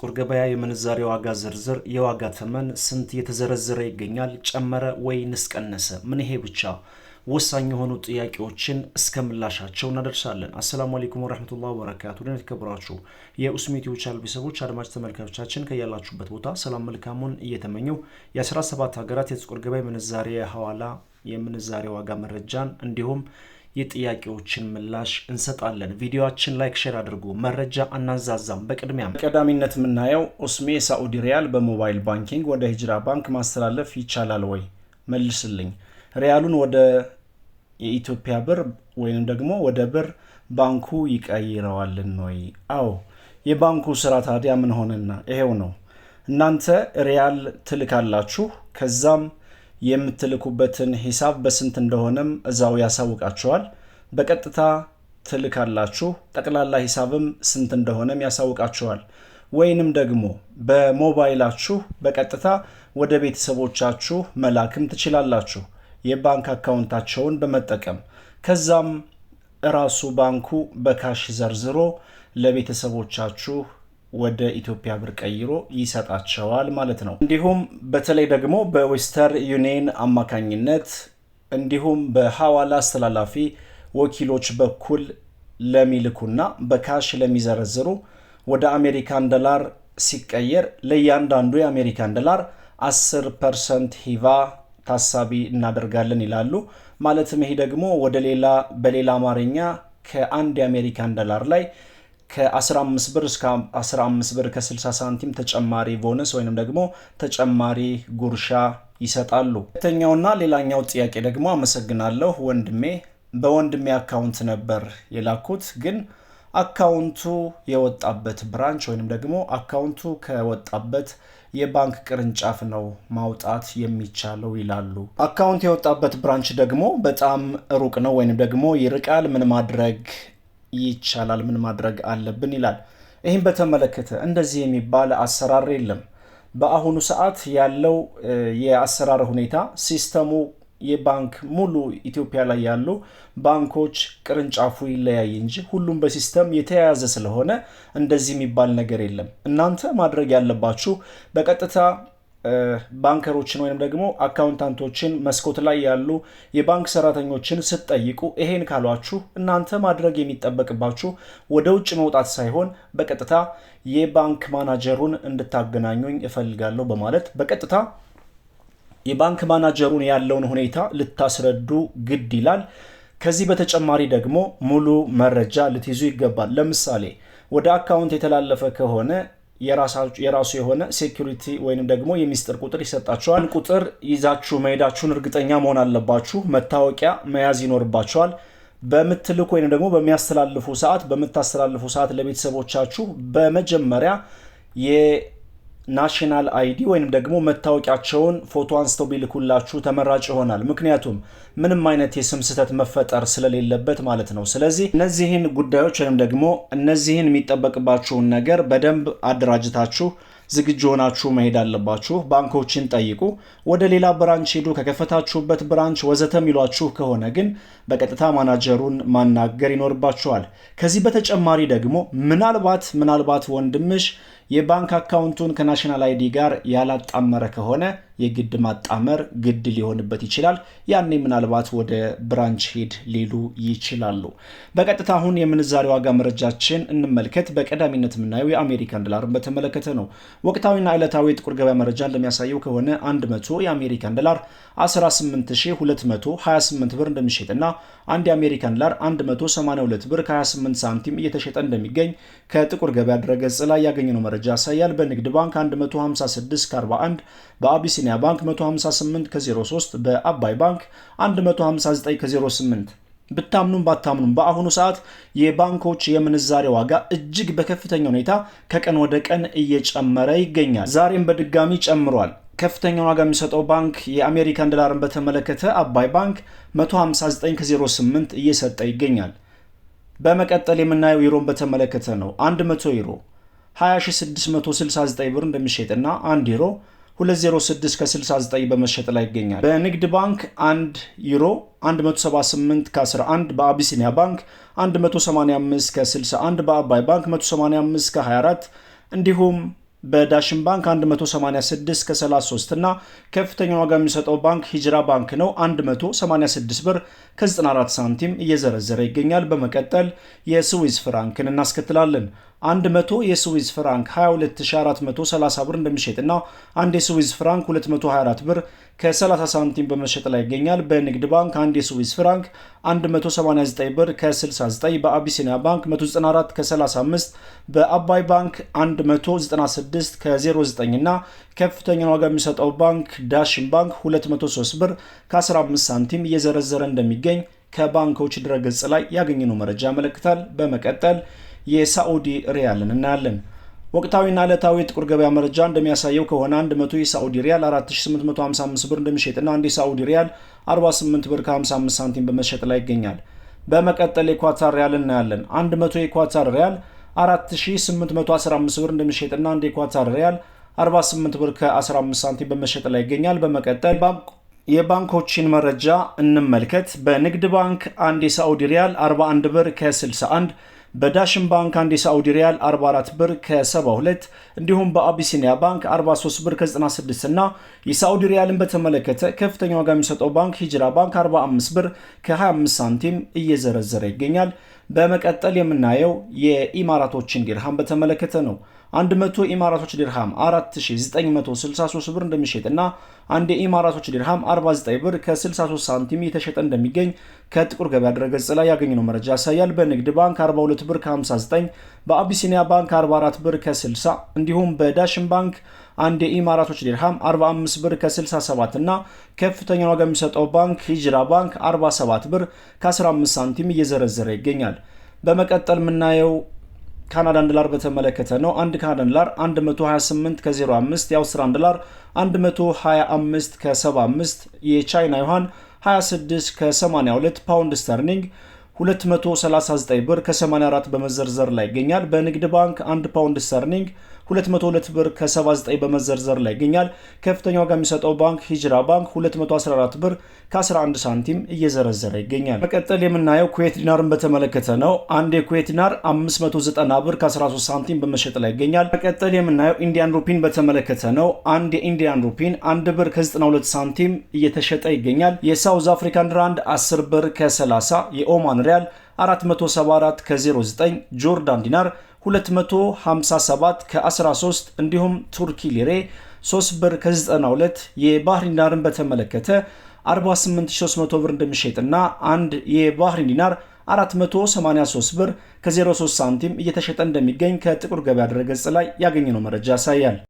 የጥቁር ገበያ የምንዛሬ ዋጋ ዝርዝር የዋጋ ተመን ስንት የተዘረዘረ ይገኛል? ጨመረ ወይንስ ቀነሰ? ምን ይሄ ብቻ ወሳኝ የሆኑ ጥያቄዎችን እስከ ምላሻቸው እናደርሳለን። አሰላሙ አለይኩም ወራህመቱላሂ ወበረካቱ። ደህና የተከበራችሁ የኡስሚ ዩቲዩብ ቻናል ቤተሰቦች አድማጭ ተመልካቾቻችን ከያላችሁበት ቦታ ሰላም መልካሙን እየተመኘው የ17 ሀገራት የጥቁር ገበያ ምንዛሬ ሐዋላ የምንዛሬ ዋጋ መረጃን እንዲሁም የጥያቄዎችን ምላሽ እንሰጣለን። ቪዲዮአችን ላይክ ሼር አድርጉ። መረጃ አናዛዛም። በቀዳሚነት የምናየው ኡስሚ የሳዑዲ ሪያል በሞባይል ባንኪንግ ወደ ሂጅራ ባንክ ማስተላለፍ ይቻላል ወይ? መልስልኝ። ሪያሉን ወደ የኢትዮጵያ ብር ወይንም ደግሞ ወደ ብር ባንኩ ይቀይረዋልን ወይ? አዎ። የባንኩ ስራ ታዲያ ምን ሆነና? ይሄው ነው። እናንተ ሪያል ትልካላችሁ፣ ከዛም የምትልኩበትን ሂሳብ በስንት እንደሆነም እዛው ያሳውቃቸዋል። በቀጥታ ትልካላችሁ፣ ጠቅላላ ሂሳብም ስንት እንደሆነም ያሳውቃቸዋል። ወይንም ደግሞ በሞባይላችሁ በቀጥታ ወደ ቤተሰቦቻችሁ መላክም ትችላላችሁ የባንክ አካውንታቸውን በመጠቀም። ከዛም ራሱ ባንኩ በካሽ ዘርዝሮ ለቤተሰቦቻችሁ ወደ ኢትዮጵያ ብር ቀይሮ ይሰጣቸዋል ማለት ነው። እንዲሁም በተለይ ደግሞ በዌስተርን ዩኒየን አማካኝነት እንዲሁም በሐዋላ አስተላላፊ ወኪሎች በኩል ለሚልኩና በካሽ ለሚዘረዝሩ ወደ አሜሪካን ዶላር ሲቀየር ለእያንዳንዱ የአሜሪካን ዶላር 10% ሂቫ ታሳቢ እናደርጋለን ይላሉ። ማለትም ይሄ ደግሞ በሌላ አማርኛ ከአንድ የአሜሪካን ዶላር ላይ ከ15 ብር እስከ 15 ብር ከ60 ሳንቲም ተጨማሪ ቦነስ ወይንም ደግሞ ተጨማሪ ጉርሻ ይሰጣሉ። ሁለተኛውና ሌላኛው ጥያቄ ደግሞ አመሰግናለሁ ወንድሜ፣ በወንድሜ አካውንት ነበር የላኩት፣ ግን አካውንቱ የወጣበት ብራንች ወይንም ደግሞ አካውንቱ ከወጣበት የባንክ ቅርንጫፍ ነው ማውጣት የሚቻለው ይላሉ። አካውንት የወጣበት ብራንች ደግሞ በጣም ሩቅ ነው ወይንም ደግሞ ይርቃል። ምን ማድረግ ይቻላል? ምን ማድረግ አለብን ይላል። ይህም በተመለከተ እንደዚህ የሚባል አሰራር የለም። በአሁኑ ሰዓት ያለው የአሰራር ሁኔታ ሲስተሙ የባንክ ሙሉ ኢትዮጵያ ላይ ያሉ ባንኮች ቅርንጫፉ ይለያይ እንጂ ሁሉም በሲስተም የተያያዘ ስለሆነ እንደዚህ የሚባል ነገር የለም። እናንተ ማድረግ ያለባችሁ በቀጥታ ባንከሮችን ወይም ደግሞ አካውንታንቶችን መስኮት ላይ ያሉ የባንክ ሰራተኞችን ስትጠይቁ ይሄን ካሏችሁ እናንተ ማድረግ የሚጠበቅባችሁ ወደ ውጭ መውጣት ሳይሆን በቀጥታ የባንክ ማናጀሩን እንድታገናኙኝ እፈልጋለሁ በማለት በቀጥታ የባንክ ማናጀሩን ያለውን ሁኔታ ልታስረዱ ግድ ይላል። ከዚህ በተጨማሪ ደግሞ ሙሉ መረጃ ልትይዙ ይገባል። ለምሳሌ ወደ አካውንት የተላለፈ ከሆነ የራሱ የሆነ ሴኩሪቲ ወይንም ደግሞ የሚስጥር ቁጥር ይሰጣቸዋል። ቁጥር ይዛችሁ መሄዳችሁን እርግጠኛ መሆን አለባችሁ። መታወቂያ መያዝ ይኖርባቸዋል። በምትልኩ ወይንም ደግሞ በምታስተላልፉ ሰዓት ለቤተሰቦቻችሁ በመጀመሪያ የናሽናል አይዲ ወይንም ደግሞ መታወቂያቸውን ፎቶ አንስተው ቢልኩላችሁ ተመራጭ ይሆናል። ምክንያቱም ምንም አይነት የስም ስህተት መፈጠር ስለሌለበት ማለት ነው። ስለዚህ እነዚህን ጉዳዮች ወይም ደግሞ እነዚህን የሚጠበቅባችሁን ነገር በደንብ አደራጅታችሁ ዝግጁ ሆናችሁ መሄድ አለባችሁ። ባንኮችን ጠይቁ። ወደ ሌላ ብራንች ሄዱ፣ ከከፈታችሁበት ብራንች ወዘተ የሚሏችሁ ከሆነ ግን በቀጥታ ማናጀሩን ማናገር ይኖርባችኋል። ከዚህ በተጨማሪ ደግሞ ምናልባት ወንድምሽ የባንክ አካውንቱን ከናሽናል አይዲ ጋር ያላጣመረ ከሆነ የግድ ማጣመር ግድ ሊሆንበት ይችላል። ያኔ ምናልባት ወደ ብራንች ሄድ ሊሉ ይችላሉ። በቀጥታ አሁን የምንዛሬ ዋጋ መረጃችን እንመልከት። በቀዳሚነት የምናየው የአሜሪካን ዶላርን በተመለከተ ነው። ወቅታዊና ዕለታዊ የጥቁር ገበያ መረጃ እንደሚያሳየው ከሆነ 100 የአሜሪካን ዶላር 18228 ብር እንደሚሸጥና አንድ የአሜሪካን ዶላር 182 ብር ከ28 ሳንቲም እየተሸጠ እንደሚገኝ ከጥቁር ገበያ ድረገጽ ላይ ያገኘነው መረጃ ያሳያል። በንግድ ባንክ 156 ከ41፣ በአቢሲኒያ ባንክ 158 ከ03፣ በአባይ ባንክ 159 ከ08። ብታምኑም ባታምኑም በአሁኑ ሰዓት የባንኮች የምንዛሬ ዋጋ እጅግ በከፍተኛ ሁኔታ ከቀን ወደ ቀን እየጨመረ ይገኛል። ዛሬም በድጋሚ ጨምሯል። ከፍተኛውን ዋጋ የሚሰጠው ባንክ የአሜሪካን ዶላርን በተመለከተ አባይ ባንክ 159 ከ08 እየሰጠ ይገኛል። በመቀጠል የምናየው ዩሮን በተመለከተ ነው። 100 ዩሮ 20669 ብር እንደሚሸጥና 1 ዩሮ 206 ከ69 በመሸጥ ላይ ይገኛል። በንግድ ባንክ 1 ዩሮ 178 ከ11፣ በአቢሲኒያ ባንክ 185 ከ61፣ በአባይ ባንክ 185 ከ24 እንዲሁም በዳሽን ባንክ 186 ከ33 እና ከፍተኛ ዋጋ የሚሰጠው ባንክ ሂጅራ ባንክ ነው። 186 ብር ከ94 ሳንቲም እየዘረዘረ ይገኛል። በመቀጠል የስዊዝ ፍራንክን እናስከትላለን። 100 የስዊዝ ፍራንክ 22430 ብር እንደሚሸጥና አንድ የስዊዝ ፍራንክ 224 ብር ከ30 ሳንቲም በመሸጥ ላይ ይገኛል። በንግድ ባንክ አንድ የስዊዝ ፍራንክ 189 ብር ከ69፣ በአቢሲኒያ ባንክ 194 ከ35፣ በአባይ ባንክ 196 ከ09 እና ከፍተኛ ዋጋ የሚሰጠው ባንክ ዳሽን ባንክ 203 ብር ከ15 ሳንቲም እየዘረዘረ እንደሚገኝ ከባንኮች ድረገጽ ላይ ያገኘነው መረጃ ያመለክታል። በመቀጠል የሳዑዲ ሪያልን እናያለን። ወቅታዊና ዕለታዊ ጥቁር ገበያ መረጃ እንደሚያሳየው ከሆነ 100 የሳዑዲ ሪያል 4855 ብር እንደሚሸጥና አንድ የሳዑዲ ሪያል 48 ብር ከ55 ሳንቲም በመሸጥ ላይ ይገኛል። በመቀጠል የኳታር ሪያል እናያለን። 100 የኳታር ሪያል 4815 ብር እንደሚሸጥና አንድ የኳታር ሪያል 48 ብር ከ15 ሳንቲም በመሸጥ ላይ ይገኛል። በመቀጠል የባንኮችን መረጃ እንመልከት። በንግድ ባንክ አንድ የሳዑዲ ሪያል 41 ብር ከ61፣ በዳሽን ባንክ አንድ የሳዑዲ ሪያል 44 ብር ከ72 እንዲሁም በአቢሲኒያ ባንክ 43 ብር ከ96 እና የሳዑዲ ሪያልን በተመለከተ ከፍተኛ ዋጋ የሚሰጠው ባንክ ሂጅራ ባንክ 45 ብር ከ25 ሳንቲም እየዘረዘረ ይገኛል። በመቀጠል የምናየው የኢማራቶችን ዲርሃም በተመለከተ ነው። 100 ኢማራቶች ዲርሃም 4963 ብር እንደሚሸጥና አንድ የኢማራቶች ዲርሃም 49 ብር ከ63 ሳንቲም እየተሸጠ እንደሚገኝ ከጥቁር ገበያ ድረገጽ ላይ ያገኘነው መረጃ ያሳያል። በንግድ ባንክ 42 ብር ከ59፣ በአቢሲኒያ ባንክ 44 ብር ከ60 እንዲሁም በዳሽን ባንክ አንድ የኢማራቶች ዲርሃም 45 ብር ከ67 እና ከፍተኛ ዋጋ የሚሰጠው ባንክ ሂጅራ ባንክ 47 ብር ከ15 ሳንቲም እየዘረዘረ ይገኛል። በመቀጠል የምናየው ካናዳን ዶላር በተመለከተ ነው። አንድ ካናዳን ዶላር 128 ከ05፣ የአውስትራሊያን ዶላር 125 ከ75፣ የቻይና ዩዋን 26 ከ82፣ ፓውንድ ስተርሊንግ 239 ብር ከ84 በመዘርዘር ላይ ይገኛል። በንግድ ባንክ 1 ፓውንድ ስተርሊንግ 202 ብር ከ79 በመዘርዘር ላይ ይገኛል። ከፍተኛ ዋጋ የሚሰጠው ባንክ ሂጅራ ባንክ 214 ብር ከ11 ሳንቲም እየዘረዘረ ይገኛል። በቀጠል የምናየው ኩዌት ዲናርን በተመለከተ ነው። አንድ የኩዌት ዲናር 590 ብር ከ13 ሳንቲም በመሸጥ ላይ ይገኛል። በቀጠል የምናየው ኢንዲያን ሩፒን በተመለከተ ነው። አንድ የኢንዲያን ሩፒን 1 ብር ከ92 ሳንቲም እየተሸጠ ይገኛል። የሳውዝ አፍሪካን ራንድ 10 ብር ከ30፣ የኦማን ሪያል 474 ከ09፣ ጆርዳን ዲናር 257 ከ13 እንዲሁም ቱርኪ ሊሬ 3 ብር ከ92። የባህሪን ዲናርን በተመለከተ 48300 ብር እንደሚሸጥና አንድ የባህሪን ዲናር 483 ብር ከ03 ሳንቲም እየተሸጠ እንደሚገኝ ከጥቁር ገበያ ድረገጽ ላይ ያገኘነው መረጃ ያሳያል።